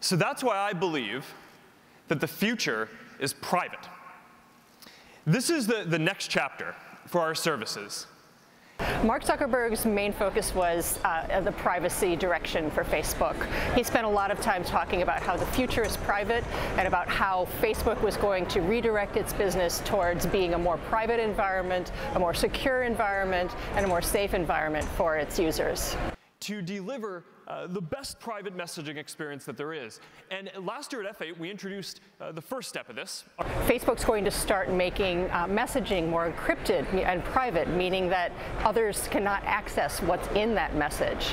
So that's why I believe that the future is private. This is the next chapter for our services. Mark Zuckerberg's main focus was the privacy direction for Facebook. He spent a lot of time talking about how the future is private and about how Facebook was going to redirect its business towards being a more private environment, a more secure environment, and a more safe environment for its users. To deliver the best private messaging experience that there is. And last year at F8, we introduced the first step of this. Facebook's going to start making messaging more encrypted and private, meaning that others cannot access what's in that message.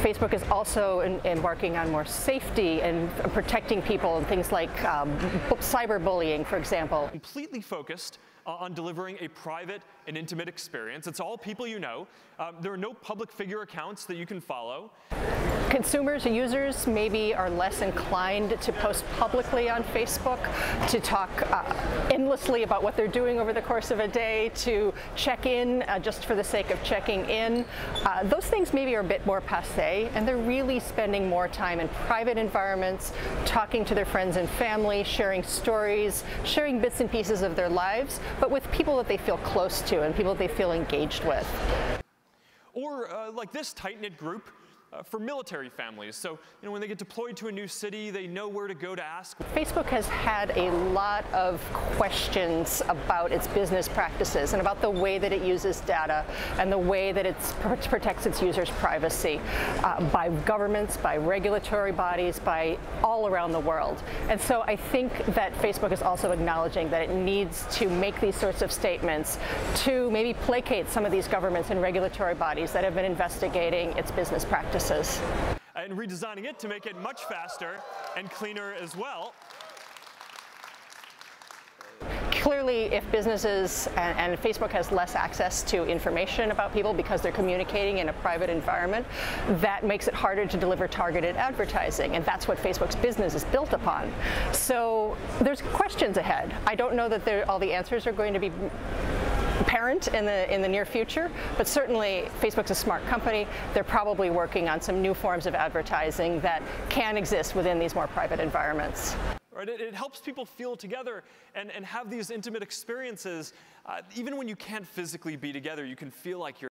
Facebook is also embarking on more safety and protecting people and things like cyberbullying, for example. Completely focused on delivering a private and intimate experience. It's all people you know. There are no public figure accounts that you can follow. Consumers or users maybe are less inclined to post publicly on Facebook, to talk endlessly about what they're doing over the course of a day, to check in just for the sake of checking in. Those things maybe are a bit more passé, and they're really spending more time in private environments, talking to their friends and family, sharing stories, sharing bits and pieces of their lives, but with people that they feel close to and people they feel engaged with. Or like this tight-knit group for military families. So, when they get deployed to a new city, they know where to go to ask. Facebook has had a lot of questions about its business practices and about the way that it uses data and the way that it protects its users' privacy by governments, by regulatory bodies, by all around the world. And so I think that Facebook is also acknowledging that it needs to make these sorts of statements to maybe placate some of these governments and regulatory bodies that have been investigating its business practices. And redesigning it to make it much faster and cleaner as well. Clearly, if businesses and Facebook has less access to information about people because they're communicating in a private environment, that makes it harder to deliver targeted advertising, and that's what Facebook's business is built upon. So there's questions ahead. I don't know that all the answers are going to be apparent in the near future, but certainly Facebook's a smart company. They're probably working on some new forms of advertising that can exist within these more private environments. Right? It helps people feel together and have these intimate experiences. Even when you can't physically be together, you can feel like you're